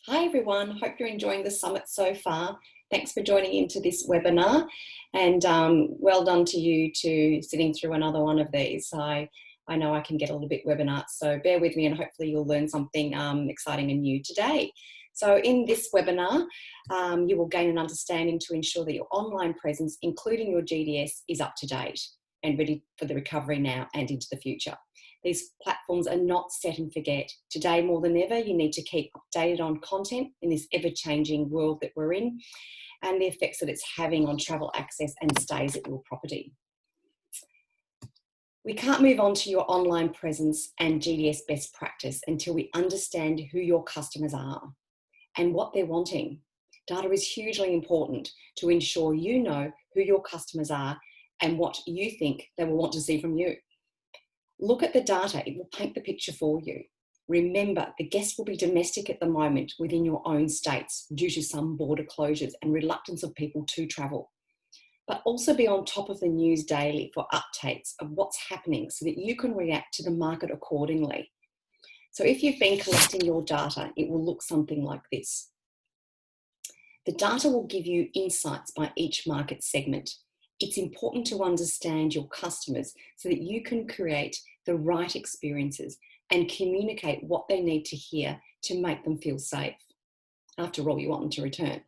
Hi everyone, hope you're enjoying the summit so far. Thanks for joining into this webinar and well done to you to sitting through another one of these. I know I can get a little bit webinar, so bear with me and hopefully you'll learn something exciting and new today. So in this webinar, you will gain an understanding to ensure that your online presence, including your GDS, is up to date and ready for the recovery now and into the future. These platforms are not set and forget. Today, more than ever, you need to keep updated on content in this ever-changing world that we're in and the effects that it's having on travel access and stays at your property. We can't move on to your online presence and GDS best practice until we understand who your customers are and what they're wanting. Data is hugely important to ensure you know who your customers are and what you think they will want to see from you. Look at the data, it will paint the picture for you. Remember, the guests will be domestic at the moment within your own states due to some border closures and reluctance of people to travel. But also be on top of the news daily for updates of what's happening so that you can react to the market accordingly. So if you've been collecting your data, it will look something like this. The data will give you insights by each market segment. It's important to understand your customers so that you can create the right experiences and communicate what they need to hear to make them feel safe. After all, you want them to return.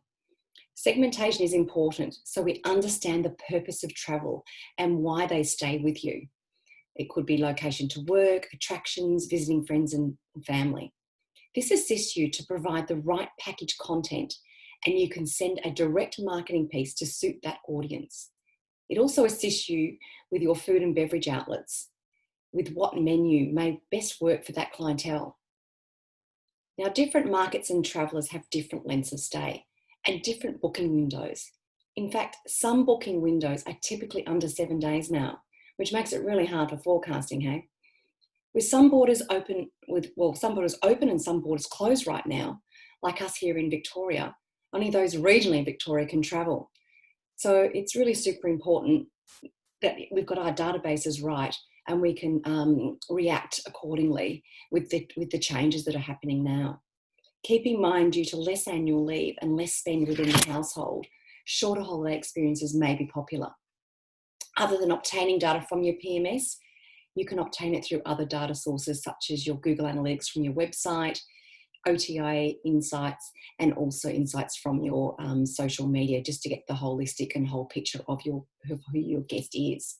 Segmentation is important so we understand the purpose of travel and why they stay with you. It could be location to work, attractions, visiting friends and family. This assists you to provide the right package content and you can send a direct marketing piece to suit that audience. It also assists you with your food and beverage outlets, with what menu may best work for that clientele. Now, different markets and travellers have different lengths of stay and different booking windows. In fact, some booking windows are typically under 7 days now, which makes it really hard for forecasting, hey? With some borders open, and some borders closed right now, like us here in Victoria, only those regionally in Victoria can travel. So it's really super important that we've got our databases right and we can react accordingly with the changes that are happening now. Keep in mind, due to less annual leave and less spend within the household, shorter holiday experiences may be popular. Other than obtaining data from your PMS, you can obtain it through other data sources such as your Google Analytics from your website, OTA insights, and also insights from your social media, just to get the holistic and whole picture of who your guest is.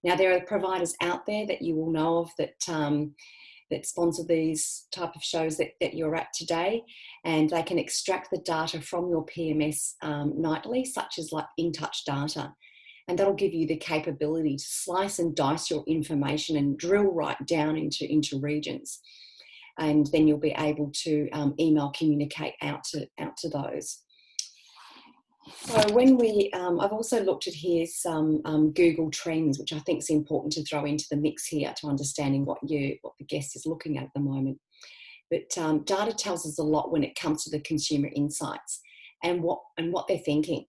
Now, there are providers out there that you will know of that sponsor these type of shows that you're at today, and they can extract the data from your PMS nightly, such as like InTouch data. And that'll give you the capability to slice and dice your information and drill right down into regions. And then you'll be able to email communicate out to those. So when I've also looked at here some Google Trends, which I think is important to throw into the mix here to understanding what the guest is looking at the moment. But data tells us a lot when it comes to the consumer insights and what they're thinking.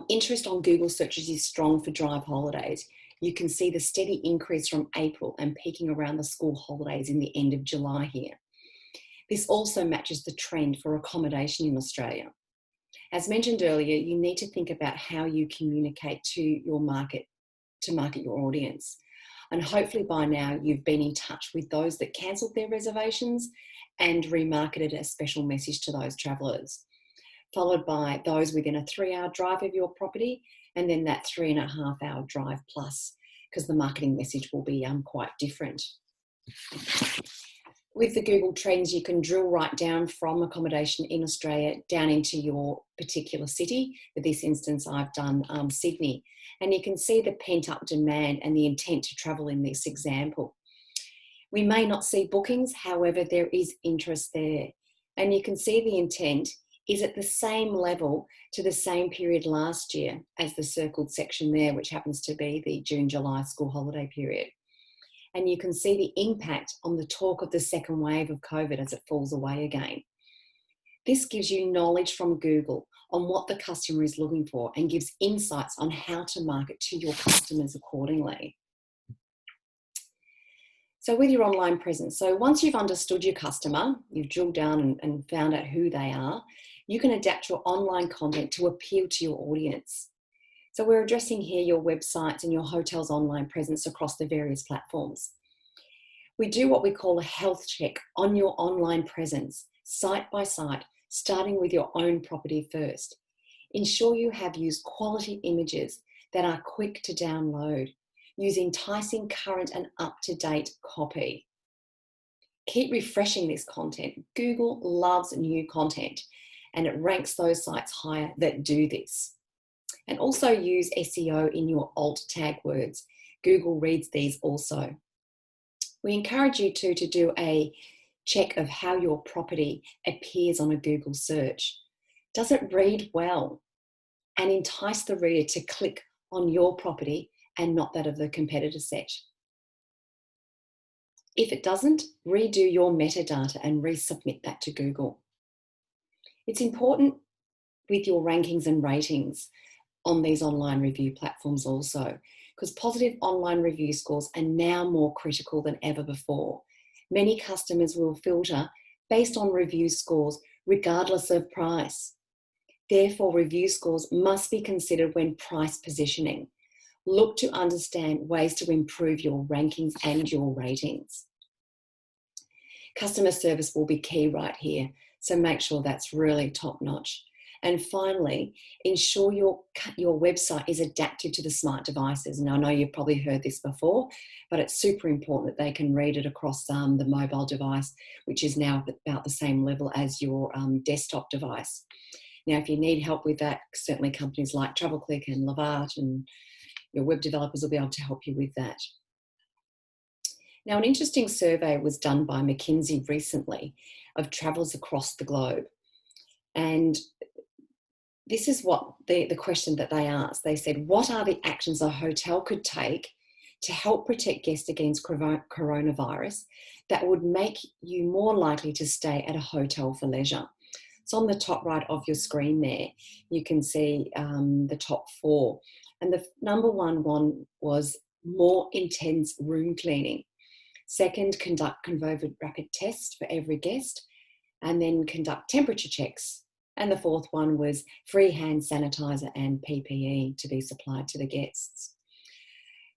Interest on Google searches is strong for drive holidays. You can see the steady increase from April and peaking around the school holidays in the end of July here. This also matches the trend for accommodation in Australia. As mentioned earlier, you need to think about how you communicate to your market, to market your audience. And hopefully by now you've been in touch with those that cancelled their reservations and remarketed a special message to those travellers, followed by those within a 3-hour drive of your property, and then that 3.5-hour drive plus, because the marketing message will be quite different. With the Google Trends, you can drill right down from accommodation in Australia down into your particular city. For this instance, I've done Sydney, and you can see the pent-up demand and the intent to travel in this example. We may not see bookings, however, there is interest there, and you can see the intent is at the same level to the same period last year as the circled section there, which happens to be the June-July school holiday period. And you can see the impact on the talk of the second wave of COVID as it falls away again. This gives you knowledge from Google on what the customer is looking for and gives insights on how to market to your customers accordingly. So with your online presence, so once you've understood your customer, you've drilled down and found out who they are, you can adapt your online content to appeal to your audience. So we're addressing here your websites and your hotel's online presence across the various platforms. We do what we call a health check on your online presence, site by site, starting with your own property first. Ensure you have used quality images that are quick to download, use enticing, current and up-to-date copy. Keep refreshing this content. Google loves new content and it ranks those sites higher that do this. And also use SEO in your alt tag words. Google reads these also. We encourage you to do a check of how your property appears on a Google search. Does it read well? And entice the reader to click on your property and not that of the competitor set. If it doesn't, redo your metadata and resubmit that to Google. It's important with your rankings and ratings on these online review platforms also, because positive online review scores are now more critical than ever before. Many customers will filter based on review scores regardless of price. Therefore, review scores must be considered when price positioning. Look to understand ways to improve your rankings and your ratings. Customer service will be key right here, so make sure that's really top notch. And finally, ensure your website is adapted to the smart devices. And I know you've probably heard this before, but it's super important that they can read it across the mobile device, which is now about the same level as your desktop device. Now, if you need help with that, certainly companies like TravelClick and Levart and your web developers will be able to help you with that. Now, an interesting survey was done by McKinsey recently of travellers across the globe. And this is what the question that they asked. They said, what are the actions a hotel could take to help protect guests against coronavirus that would make you more likely to stay at a hotel for leisure? So on the top right of your screen there, you can see the top 4. And the number one was more intense room cleaning. Second, conduct COVID rapid tests for every guest, and then conduct temperature checks. And the fourth one was free hand sanitizer and PPE to be supplied to the guests.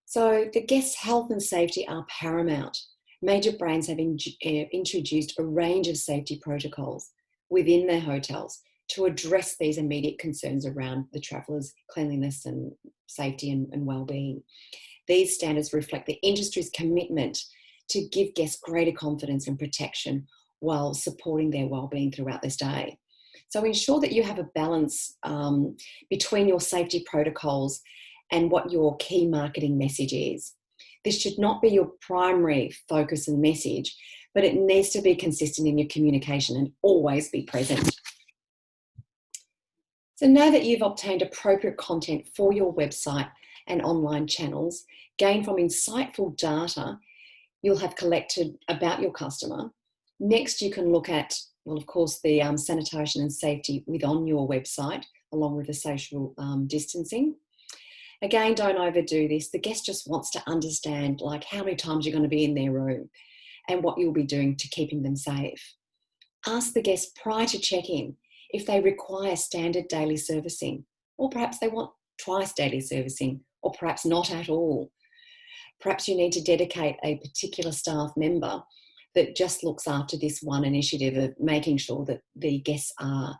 So the guests' health and safety are paramount. Major brands have introduced a range of safety protocols within their hotels to address these immediate concerns around the travellers' cleanliness and safety and well-being. These standards reflect the industry's commitment to give guests greater confidence and protection while supporting their well-being throughout their stay. So ensure that you have a balance between your safety protocols and what your key marketing message is. This should not be your primary focus and message, but it needs to be consistent in your communication and always be present. So now that you've obtained appropriate content for your website and online channels, gained from insightful data you'll have collected about your customer, next you can look at, well, of course, the sanitation and safety within your website, along with the social distancing. Again, don't overdo this. The guest just wants to understand like how many times you're going to be in their room and what you'll be doing to keeping them safe. Ask the guest prior to check-in if they require standard daily servicing, or perhaps they want twice daily servicing, or perhaps not at all. Perhaps you need to dedicate a particular staff member that just looks after this one initiative of making sure that the guests are,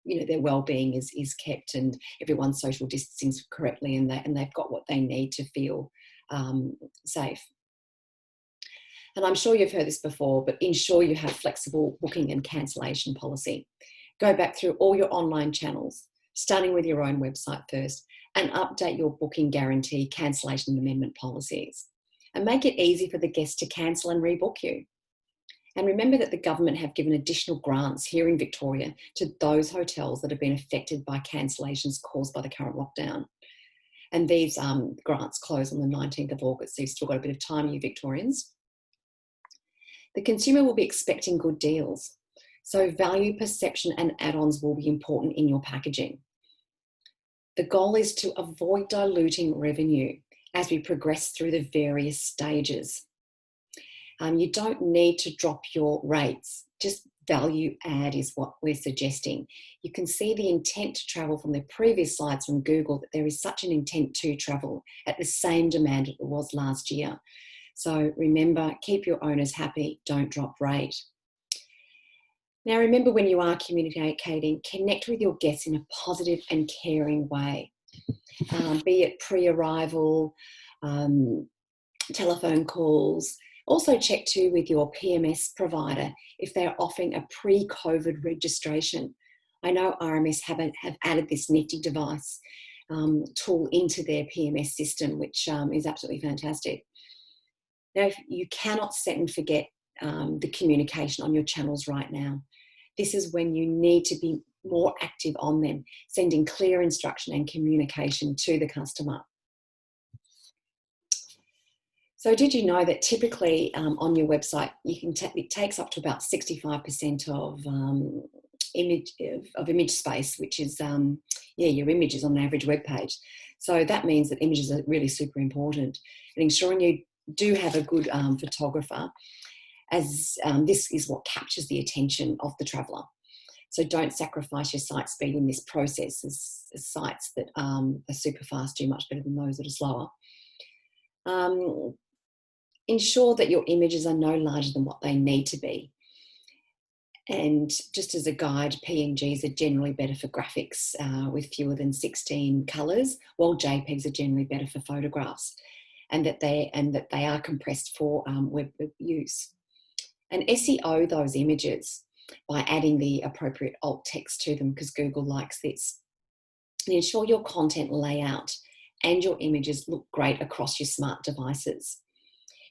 their well-being is kept and everyone's social distancing correctly and they've got what they need to feel safe. And I'm sure you've heard this before, but ensure you have flexible booking and cancellation policy. Go back through all your online channels, starting with your own website first, and update your booking guarantee, cancellation and amendment policies. And make it easy for the guests to cancel and rebook you. And remember that the government have given additional grants here in Victoria to those hotels that have been affected by cancellations caused by the current lockdown. And these grants close on the 19th of August, so you've still got a bit of time, you Victorians. The consumer will be expecting good deals. So value perception and add-ons will be important in your packaging. The goal is to avoid diluting revenue as we progress through the various stages. You don't need to drop your rates. Just value add is what we're suggesting. You can see the intent to travel from the previous slides from Google, that there is such an intent to travel at the same demand that it was last year. So remember, keep your owners happy, don't drop rate. Now remember, when you are communicating, connect with your guests in a positive and caring way, be it pre-arrival, telephone calls. Also check too with your PMS provider if they're offering a pre-COVID registration. I know RMS have added this nifty device tool into their PMS system, which is absolutely fantastic. Now, you cannot set and forget the communication on your channels right now. This is when you need to be more active on them, sending clear instruction and communication to the customer. So did you know that typically on your website, it takes up to about 65% of image space, which is your images on an average web page. So that means that images are really super important, and ensuring you do have a good photographer, as this is what captures the attention of the traveller. So don't sacrifice your site speed in this process, as sites that are super fast do much better than those that are slower. Ensure that your images are no larger than what they need to be. And just as a guide, PNGs are generally better for graphics with fewer than 16 colours, while JPEGs are generally better for photographs, and that they are compressed for web use. And SEO those images by adding the appropriate alt text to them, because Google likes this. And ensure your content layout and your images look great across your smart devices.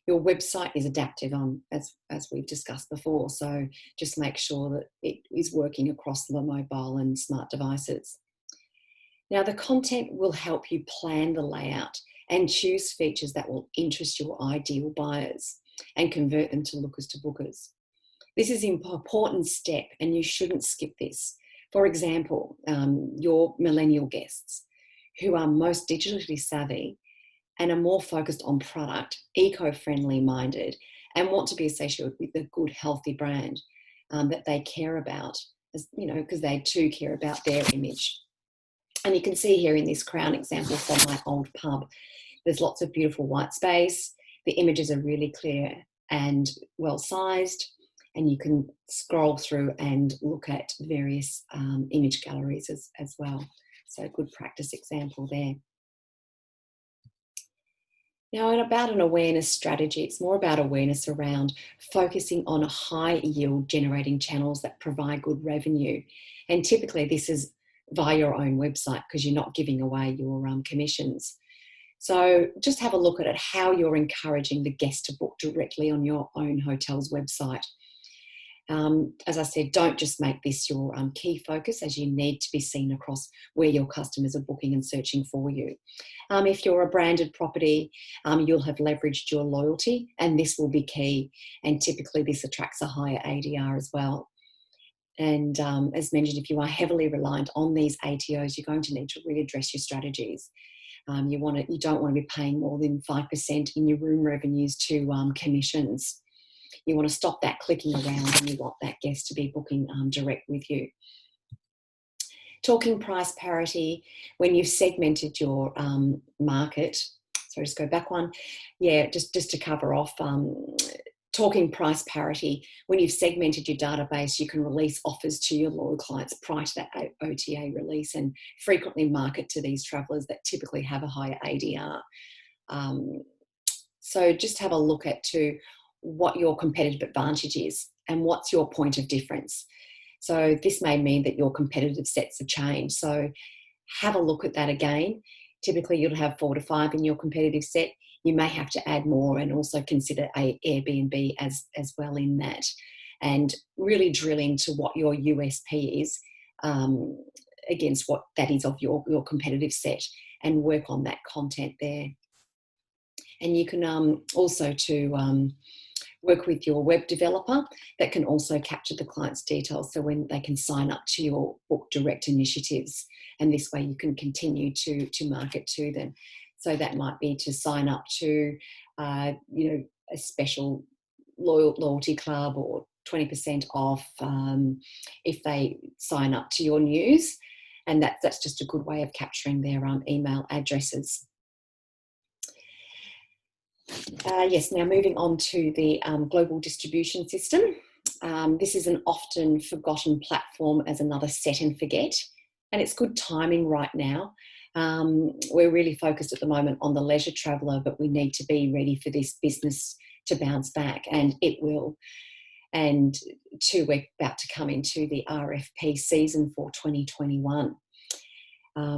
Your website is adaptive, as we've discussed before, so just make sure that it is working across the mobile and smart devices. Now, the content will help you plan the layout and choose features that will interest your ideal buyers and convert them to lookers to bookers. This is an important step, and you shouldn't skip this. For example, your millennial guests who are most digitally savvy and are more focused on product, eco-friendly minded, and want to be associated with a good, healthy brand that they care about, because they too care about their image. And you can see here in this Crown example from my old pub, there's lots of beautiful white space. The images are really clear and well-sized, and you can scroll through and look at various image galleries as well. So a good practice example there. Now, and about an awareness strategy, it's more about awareness around focusing on high yield generating channels that provide good revenue. And typically this is via your own website, because you're not giving away your commissions. So just have a look at it, how you're encouraging the guest to book directly on your own hotel's website. As I said, don't just make this your key focus, as you need to be seen across where your customers are booking and searching for you. If you're a branded property, you'll have leveraged your loyalty, and this will be key. And typically this attracts a higher ADR as well. And as mentioned, if you are heavily reliant on these ATOs, you're going to need to readdress your strategies. You don't want to be paying more than 5% in your room revenues to commissions. You want to stop that clicking around, and you want that guest to be booking direct with you. Talking price parity, when you've segmented your market, so just go back one. Yeah, just to cover off, talking price parity, when you've segmented your database, you can release offers to your loyal clients prior to that OTA release, and frequently market to these travellers that typically have a higher ADR. So just have a look at what your competitive advantage is and what's your point of difference. So this may mean that your competitive sets have changed. So have a look at that again. Typically you'll have 4 to 5 in your competitive set. You may have to add more, and also consider a Airbnb as well in that, and really drill into what your USP is against what that is of your competitive set, and work on that content there. And you can also work with your web developer that can also capture the client's details, so when they can sign up to your book direct initiatives, and this way you can continue to market to them. So that might be to sign up to a special loyalty club, or 20% off if they sign up to your news. And that's just a good way of capturing their email addresses. Yes, now moving on to the global distribution system. This is an often forgotten platform as another set and forget, and it's good timing right now. We're really focused at the moment on the leisure traveller, but we need to be ready for this business to bounce back, and it will. And we're about to come into the RFP season for 2021.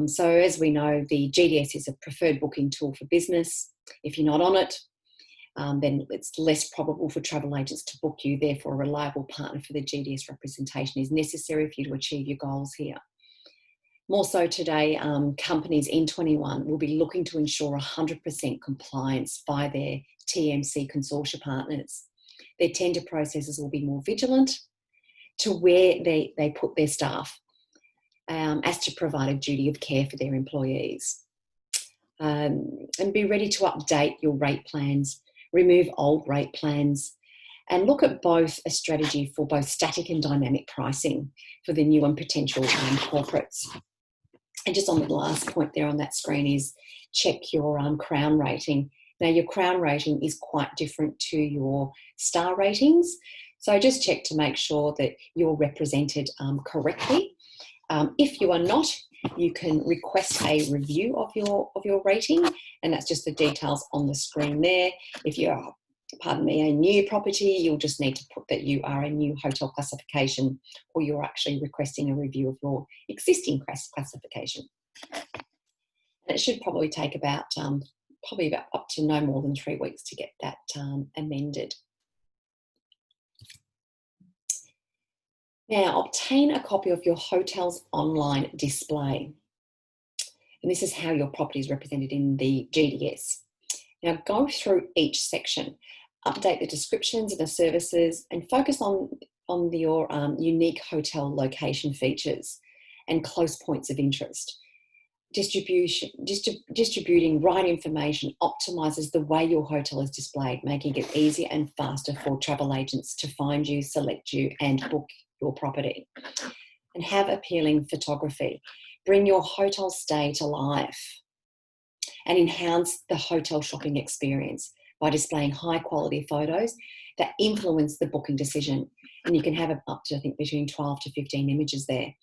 So as we know, the GDS is a preferred booking tool for business. If you're not on it, then it's less probable for travel agents to book you. Therefore, a reliable partner for the GDS representation is necessary for you to achieve your goals here. More so today, companies in 21 will be looking to ensure 100% compliance by their TMC consortia partners. Their tender processes will be more vigilant to where they put their staff, as to provide a duty of care for their employees. And be ready to update your rate plans, remove old rate plans, and look at both a strategy for both static and dynamic pricing for the new and potential corporates. And just on the last point there on that screen is check your Crown rating. Now, your Crown rating is quite different to your star ratings. So just check to make sure that you're represented correctly. If you are not, you can request a review of your rating, and that's just the details on the screen there. If you're, pardon me, a new property, you'll just need to put that you are a new hotel classification, or you're actually requesting a review of your existing classification. And it should probably take about up to no more than 3 weeks to get that amended. Now, obtain a copy of your hotel's online display. And this is how your property is represented in the GDS. Now, go through each section, update the descriptions of the services, and focus on your unique hotel location features and close points of interest. Distributing right information optimises the way your hotel is displayed, making it easier and faster for travel agents to find you, select you, and book your property. And have appealing photography. Bring your hotel stay to life and enhance the hotel shopping experience by displaying high quality photos that influence the booking decision. And you can have up to, I think, between 12 to 15 images there.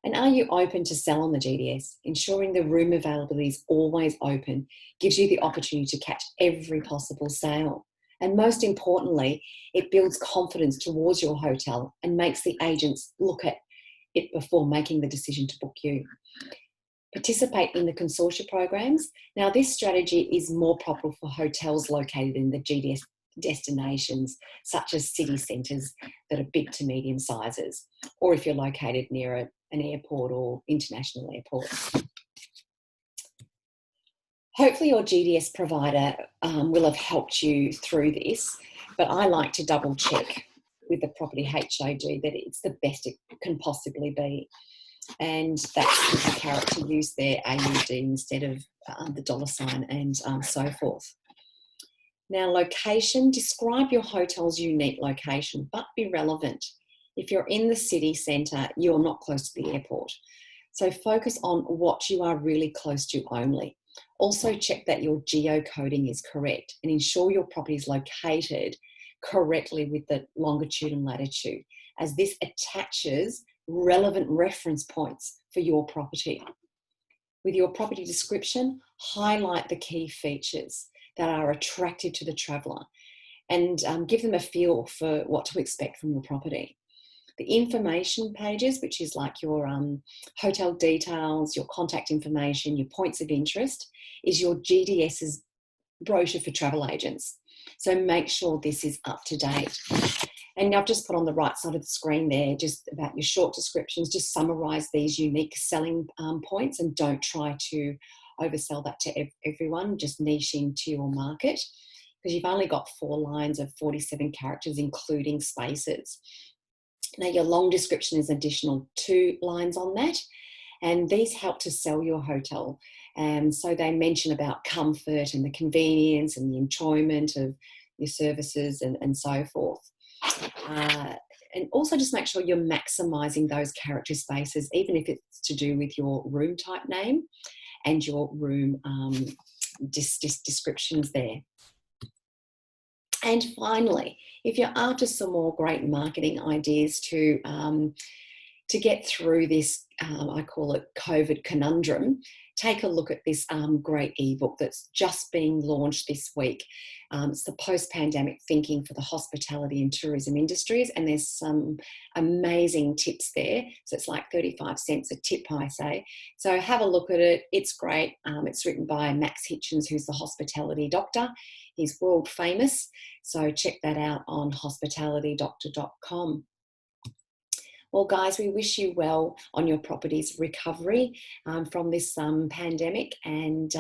And are you open to sell on the GDS? Ensuring the room availability is always open gives you the opportunity to catch every possible sale. And most importantly, it builds confidence towards your hotel and makes the agents look at it before making the decision to book you. Participate in the consortia programs. Now, this strategy is more popular for hotels located in the GDS destinations, such as city centres that are big to medium sizes, or if you're located near an airport or international airport. Hopefully your GDS provider will have helped you through this, but I like to double check with the property HOD that it's the best it can possibly be. And that's the character use there, AUD, instead of the $ and so forth. Now, location, describe your hotel's unique location, but be relevant. If you're in the city centre, you're not close to the airport. So focus on what you are really close to only. Also check that your geocoding is correct and ensure your property is located correctly with the longitude and latitude, as this attaches relevant reference points for your property. With your property description, highlight the key features that are attractive to the traveller and give them a feel for what to expect from your property. The information pages, which is like your hotel details, your contact information, your points of interest, is your GDS's brochure for travel agents. So make sure this is up to date. And I've just put on the right side of the screen there just about your short descriptions. Just summarise these unique selling points and don't try to oversell that to everyone, just niche into your market, because you've only got 4 lines of 47 characters, including spaces. Now, your long description is additional 2 lines on that, and these help to sell your hotel. And so they mention about comfort and the convenience and the enjoyment of your services and so forth. And also just make sure you're maximising those character spaces, even if it's to do with your room type name and your room descriptions there. And finally, if you're after some more great marketing ideas to get through this, I call it COVID conundrum, take a look at this great ebook that's just being launched this week. It's the post-pandemic thinking for the hospitality and tourism industries, and there's some amazing tips there. So it's like 35 cents a tip, I say. So have a look at it. It's great. It's written by Max Hitchens, who's the hospitality doctor. He's world famous. So check that out on hospitalitydoctor.com. Well, guys, we wish you well on your property's recovery from this pandemic, and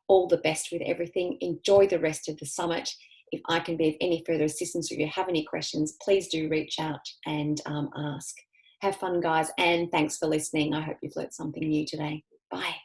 all the best with everything. Enjoy the rest of the summit. If I can be of any further assistance or if you have any questions, please do reach out and ask. Have fun, guys, and thanks for listening. I hope you've learnt something new today. Bye.